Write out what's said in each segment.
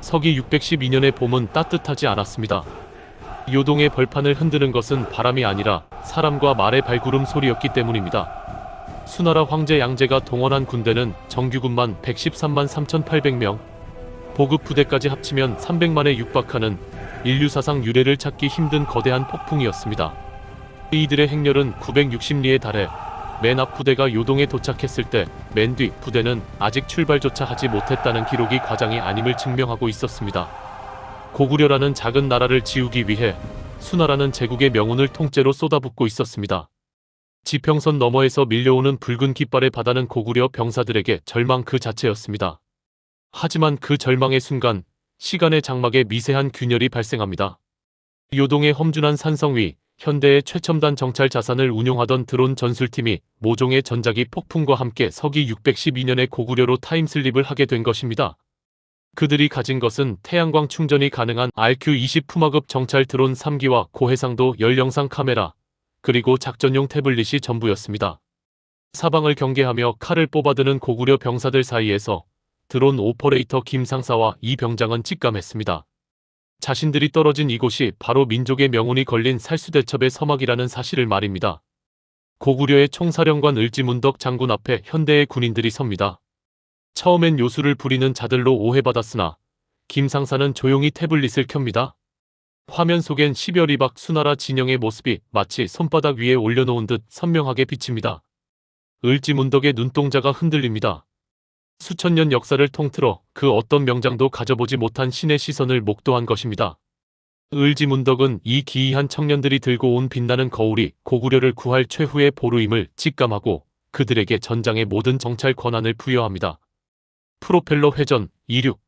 서기 612년의 봄은 따뜻하지 않았습니다. 요동의 벌판을 흔드는 것은 바람이 아니라 사람과 말의 발구름 소리였기 때문입니다. 수나라 황제 양제가 동원한 군대는 정규군만 113만 3,800명, 보급 부대까지 합치면 300만에 육박하는 인류사상 유례를 찾기 힘든 거대한 폭풍이었습니다. 이들의 행렬은 960리에 달해 맨 앞 부대가 요동에 도착했을 때 맨 뒤 부대는 아직 출발조차 하지 못했다는 기록이 과장이 아님을 증명하고 있었습니다. 고구려라는 작은 나라를 지우기 위해 수나라는 제국의 명운을 통째로 쏟아붓고 있었습니다. 지평선 너머에서 밀려오는 붉은 깃발의 바다는 고구려 병사들에게 절망 그 자체였습니다. 하지만 그 절망의 순간 시간의 장막에 미세한 균열이 발생합니다. 요동의 험준한 산성 위 현대의 최첨단 정찰 자산을 운용하던 드론 전술팀이 모종의 전자기 폭풍과 함께 서기 612년에 고구려로 타임슬립을 하게 된 것입니다. 그들이 가진 것은 태양광 충전이 가능한 RQ-20 푸마급 정찰 드론 3기와 고해상도 열영상 카메라, 그리고 작전용 태블릿이 전부였습니다. 사방을 경계하며 칼을 뽑아드는 고구려 병사들 사이에서 드론 오퍼레이터 김상사와 이 병장은 직감했습니다. 자신들이 떨어진 이곳이 바로 민족의 명운이 걸린 살수대첩의 서막이라는 사실을 말입니다. 고구려의 총사령관 을지문덕 장군 앞에 현대의 군인들이 섭니다. 처음엔 요술을 부리는 자들로 오해받았으나 김상사는 조용히 태블릿을 켭니다. 화면 속엔 10여 리박 수나라 진영의 모습이 마치 손바닥 위에 올려놓은 듯 선명하게 비칩니다. 을지문덕의 눈동자가 흔들립니다. 수천 년 역사를 통틀어 그 어떤 명장도 가져보지 못한 신의 시선을 목도한 것입니다. 을지문덕은 이 기이한 청년들이 들고 온 빛나는 거울이 고구려를 구할 최후의 보루임을 직감하고 그들에게 전장의 모든 정찰 권한을 부여합니다. 프로펠러 회전, 이륙.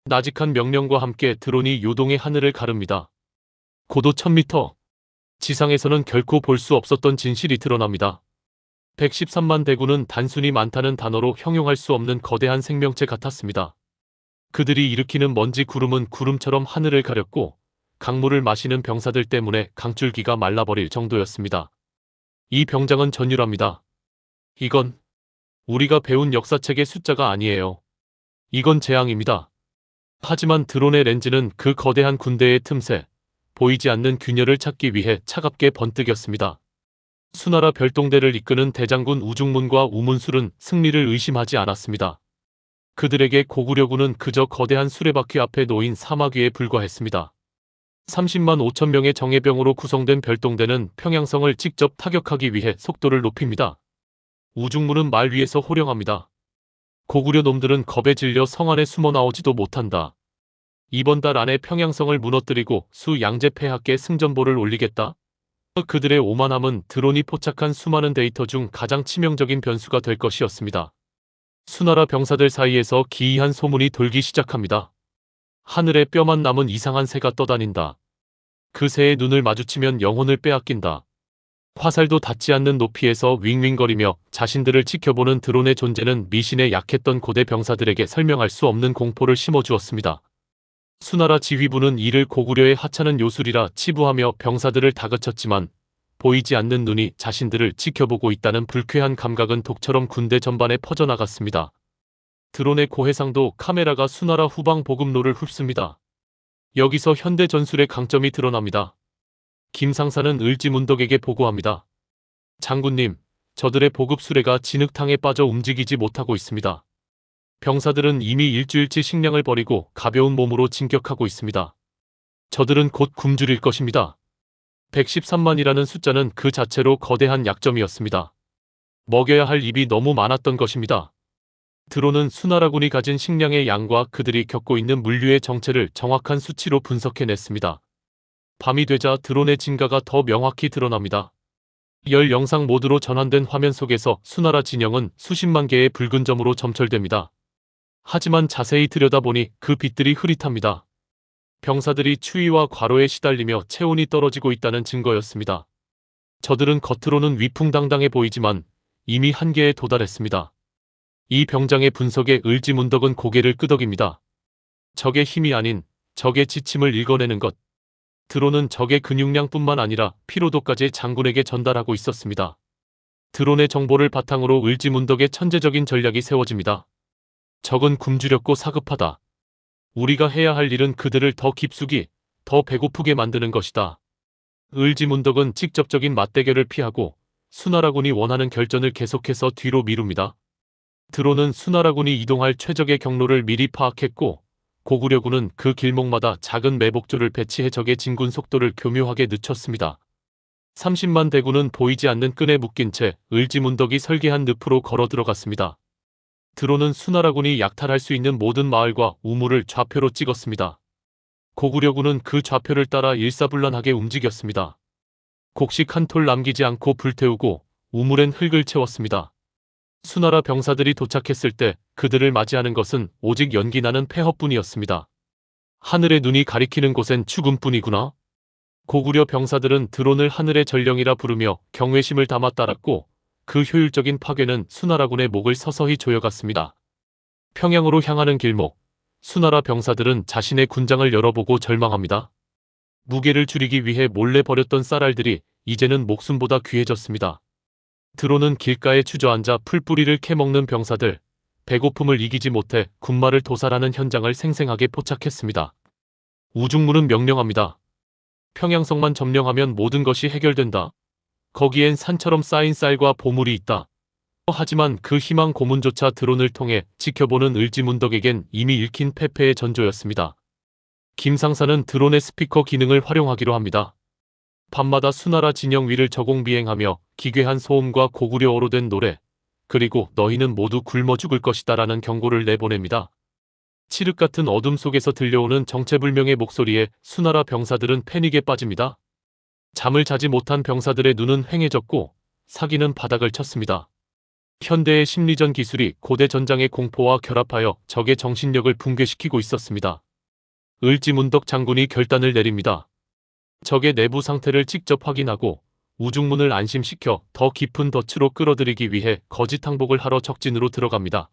나직한 명령과 함께 드론이 요동의 하늘을 가릅니다. 고도 1000m. 지상에서는 결코 볼 수 없었던 진실이 드러납니다. 113만 대군은 단순히 많다는 단어로 형용할 수 없는 거대한 생명체 같았습니다. 그들이 일으키는 먼지 구름은 구름처럼 하늘을 가렸고 강물을 마시는 병사들 때문에 강줄기가 말라버릴 정도였습니다. 이 병장은 전율합니다. 이건 우리가 배운 역사책의 숫자가 아니에요. 이건 재앙입니다. 하지만 드론의 렌즈는 그 거대한 군대의 틈새, 보이지 않는 균열을 찾기 위해 차갑게 번뜩였습니다. 수나라 별동대를 이끄는 대장군 우중문과 우문술은 승리를 의심하지 않았습니다. 그들에게 고구려군은 그저 거대한 수레바퀴 앞에 놓인 사막 위에 불과했습니다. 30만 5천 명의 정예병으로 구성된 별동대는 평양성을 직접 타격하기 위해 속도를 높입니다. 우중문은 말 위에서 호령합니다. 고구려 놈들은 겁에 질려 성 안에 숨어 나오지도 못한다. 이번 달 안에 평양성을 무너뜨리고 수 양제폐하께 승전보를 올리겠다. 그들의 오만함은 드론이 포착한 수많은 데이터 중 가장 치명적인 변수가 될 것이었습니다. 수나라 병사들 사이에서 기이한 소문이 돌기 시작합니다. 하늘에 뼈만 남은 이상한 새가 떠다닌다. 그 새의 눈을 마주치면 영혼을 빼앗긴다. 화살도 닿지 않는 높이에서 윙윙거리며 자신들을 지켜보는 드론의 존재는 미신에 약했던 고대 병사들에게 설명할 수 없는 공포를 심어주었습니다. 수나라 지휘부는 이를 고구려의 하찮은 요술이라 치부하며 병사들을 다그쳤지만 보이지 않는 눈이 자신들을 지켜보고 있다는 불쾌한 감각은 독처럼 군대 전반에 퍼져나갔습니다. 드론의 고해상도 카메라가 수나라 후방 보급로를 흡습니다. 여기서 현대 전술의 강점이 드러납니다. 김상사는 을지문덕에게 보고합니다. 장군님, 저들의 보급 수레가 진흙탕에 빠져 움직이지 못하고 있습니다. 병사들은 이미 일주일치 식량을 버리고 가벼운 몸으로 진격하고 있습니다. 저들은 곧 굶주릴 것입니다. 113만이라는 숫자는 그 자체로 거대한 약점이었습니다. 먹여야 할 입이 너무 많았던 것입니다. 드론은 수나라군이 가진 식량의 양과 그들이 겪고 있는 물류의 정체를 정확한 수치로 분석해냈습니다. 밤이 되자 드론의 진가가 더 명확히 드러납니다. 열 영상 모드로 전환된 화면 속에서 수나라 진영은 수십만 개의 붉은 점으로 점철됩니다. 하지만 자세히 들여다보니 그 빛들이 흐릿합니다. 병사들이 추위와 과로에 시달리며 체온이 떨어지고 있다는 증거였습니다. 저들은 겉으로는 위풍당당해 보이지만 이미 한계에 도달했습니다. 이 병장의 분석에 을지문덕은 고개를 끄덕입니다. 적의 힘이 아닌 적의 지침을 읽어내는 것. 드론은 적의 근육량뿐만 아니라 피로도까지 장군에게 전달하고 있었습니다. 드론의 정보를 바탕으로 을지문덕의 천재적인 전략이 세워집니다. 적은 굶주렸고 사급하다. 우리가 해야 할 일은 그들을 더 깊숙이, 더 배고프게 만드는 것이다. 을지문덕은 직접적인 맞대결을 피하고 수나라군이 원하는 결전을 계속해서 뒤로 미룹니다. 드론은 수나라군이 이동할 최적의 경로를 미리 파악했고 고구려군은 그 길목마다 작은 매복조를 배치해 적의 진군 속도를 교묘하게 늦췄습니다. 30만 대군은 보이지 않는 끈에 묶인 채 을지문덕이 설계한 늪으로 걸어 들어갔습니다. 드론은 수나라군이 약탈할 수 있는 모든 마을과 우물을 좌표로 찍었습니다. 고구려군은 그 좌표를 따라 일사불란하게 움직였습니다. 곡식 한 톨 남기지 않고 불태우고 우물엔 흙을 채웠습니다. 수나라 병사들이 도착했을 때 그들을 맞이하는 것은 오직 연기나는 폐허뿐이었습니다. 하늘의 눈이 가리키는 곳엔 죽음뿐이구나. 고구려 병사들은 드론을 하늘의 전령이라 부르며 경외심을 담아 따랐고 그 효율적인 파괴는 수나라군의 목을 서서히 조여갔습니다. 평양으로 향하는 길목, 수나라 병사들은 자신의 군장을 열어보고 절망합니다. 무게를 줄이기 위해 몰래 버렸던 쌀알들이 이제는 목숨보다 귀해졌습니다. 드론은 길가에 주저앉아 풀뿌리를 캐먹는 병사들, 배고픔을 이기지 못해 군마를 도살하는 현장을 생생하게 포착했습니다. 우중문은 명령합니다. 평양성만 점령하면 모든 것이 해결된다. 거기엔 산처럼 쌓인 쌀과 보물이 있다. 하지만 그 희망 고문조차 드론을 통해 지켜보는 을지문덕에겐 이미 읽힌 패패의 전조였습니다. 김상사는 드론의 스피커 기능을 활용하기로 합니다. 밤마다 수나라 진영 위를 저공비행하며 기괴한 소음과 고구려어로 된 노래, 그리고 너희는 모두 굶어 죽을 것이다 라는 경고를 내보냅니다. 칠흑 같은 어둠 속에서 들려오는 정체불명의 목소리에 수나라 병사들은 패닉에 빠집니다. 잠을 자지 못한 병사들의 눈은 휑해졌고 사기는 바닥을 쳤습니다. 현대의 심리전 기술이 고대 전장의 공포와 결합하여 적의 정신력을 붕괴시키고 있었습니다. 을지문덕 장군이 결단을 내립니다. 적의 내부 상태를 직접 확인하고 우중문을 안심시켜 더 깊은 덫으로 끌어들이기 위해 거짓 항복을 하러 적진으로 들어갑니다.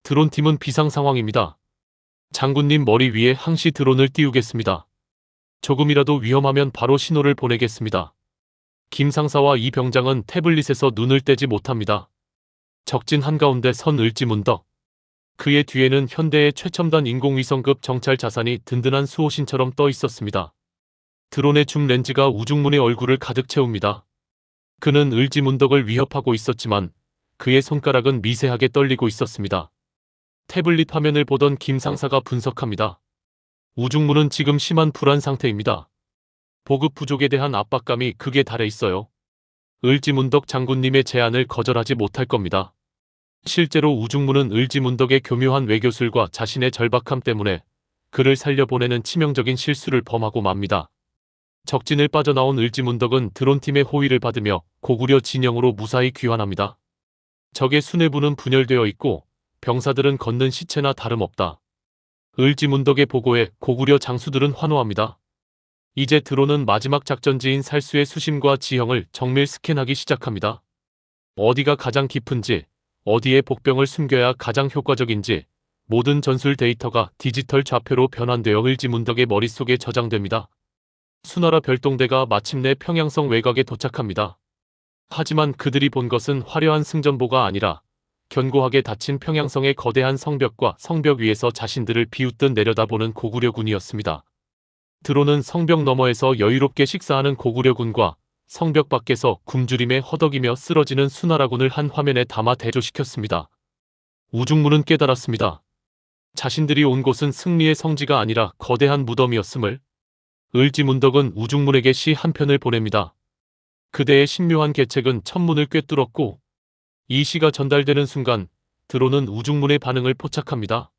드론팀은 비상 상황입니다. 장군님 머리 위에 항시 드론을 띄우겠습니다. 조금이라도 위험하면 바로 신호를 보내겠습니다. 김상사와 이 병장은 태블릿에서 눈을 떼지 못합니다. 적진 한가운데 선 을지문덕. 그의 뒤에는 현대의 최첨단 인공위성급 정찰 자산이 든든한 수호신처럼 떠 있었습니다. 드론의 줌 렌즈가 우중문의 얼굴을 가득 채웁니다. 그는 을지문덕을 위협하고 있었지만 그의 손가락은 미세하게 떨리고 있었습니다. 태블릿 화면을 보던 김상사가 분석합니다. 우중문은 지금 심한 불안 상태입니다. 보급 부족에 대한 압박감이 극에 달해 있어요. 을지문덕 장군님의 제안을 거절하지 못할 겁니다. 실제로 우중문은 을지문덕의 교묘한 외교술과 자신의 절박함 때문에 그를 살려보내는 치명적인 실수를 범하고 맙니다. 적진을 빠져나온 을지문덕은 드론팀의 호위를 받으며 고구려 진영으로 무사히 귀환합니다. 적의 수뇌부는 분열되어 있고 병사들은 걷는 시체나 다름없다. 을지문덕의 보고에 고구려 장수들은 환호합니다. 이제 드론은 마지막 작전지인 살수의 수심과 지형을 정밀 스캔하기 시작합니다. 어디가 가장 깊은지, 어디에 복병을 숨겨야 가장 효과적인지 모든 전술 데이터가 디지털 좌표로 변환되어 을지문덕의 머릿속에 저장됩니다. 수나라 별동대가 마침내 평양성 외곽에 도착합니다. 하지만 그들이 본 것은 화려한 승전보가 아니라 견고하게 닫힌 평양성의 거대한 성벽과 성벽 위에서 자신들을 비웃듯 내려다보는 고구려군이었습니다. 드론은 성벽 너머에서 여유롭게 식사하는 고구려군과 성벽 밖에서 굶주림에 허덕이며 쓰러지는 수나라군을 한 화면에 담아 대조시켰습니다. 우중문은 깨달았습니다. 자신들이 온 곳은 승리의 성지가 아니라 거대한 무덤이었음을. 을지문덕은 우중문에게 시 한 편을 보냅니다. 그대의 신묘한 계책은 천문을 꿰뚫었고 이 시가 전달되는 순간 드론은 우중문의 반응을 포착합니다.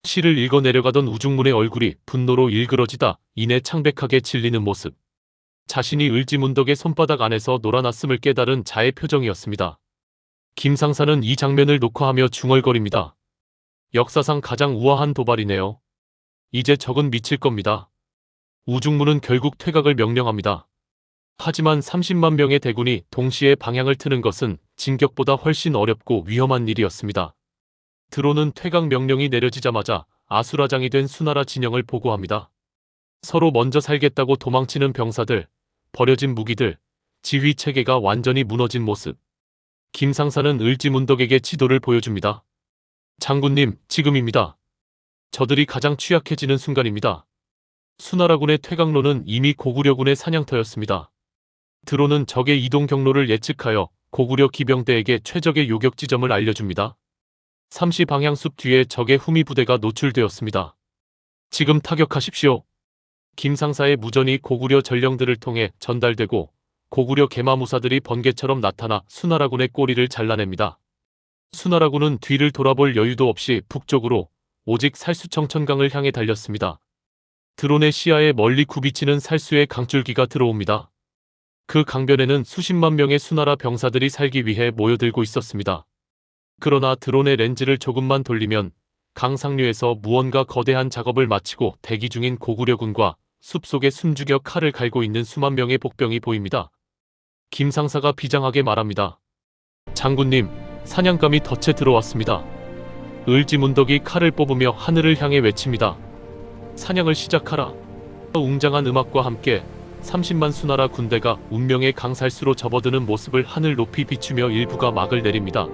시를 읽어 내려가던 우중문의 얼굴이 분노로 일그러지다 이내 창백하게 질리는 모습. 자신이 을지문덕의 손바닥 안에서 놀아났음을 깨달은 자의 표정이었습니다. 김상사는 이 장면을 녹화하며 중얼거립니다. 역사상 가장 우아한 도발이네요. 이제 적은 미칠 겁니다. 우중문은 결국 퇴각을 명령합니다. 하지만 30만 명의 대군이 동시에 방향을 트는 것은 진격보다 훨씬 어렵고 위험한 일이었습니다. 드론은 퇴각 명령이 내려지자마자 아수라장이 된 수나라 진영을 보고합니다. 서로 먼저 살겠다고 도망치는 병사들, 버려진 무기들, 지휘 체계가 완전히 무너진 모습. 김상사는 을지문덕에게 지도를 보여줍니다. 장군님, 지금입니다. 저들이 가장 취약해지는 순간입니다. 수나라군의 퇴각로는 이미 고구려군의 사냥터였습니다. 드론은 적의 이동 경로를 예측하여 고구려 기병대에게 최적의 요격 지점을 알려줍니다. 삼시 방향숲 뒤에 적의 후미 부대가 노출되었습니다. 지금 타격하십시오. 김상사의 무전이 고구려 전령들을 통해 전달되고 고구려 개마무사들이 번개처럼 나타나 수나라군의 꼬리를 잘라냅니다. 수나라군은 뒤를 돌아볼 여유도 없이 북쪽으로 오직 살수청천강을 향해 달렸습니다. 드론의 시야에 멀리 굽이치는 살수의 강줄기가 들어옵니다. 그 강변에는 수십만 명의 수나라 병사들이 살기 위해 모여들고 있었습니다. 그러나 드론의 렌즈를 조금만 돌리면 강 상류에서 무언가 거대한 작업을 마치고 대기 중인 고구려군과 숲속에 숨죽여 칼을 갈고 있는 수만 명의 복병이 보입니다. 김상사가 비장하게 말합니다. 장군님, 사냥감이 덫에 들어왔습니다. 을지문덕이 칼을 뽑으며 하늘을 향해 외칩니다. 사냥을 시작하라. 웅장한 음악과 함께 30만 수나라 군대가 운명의 강살수로 접어드는 모습을 하늘 높이 비추며 일부가 막을 내립니다.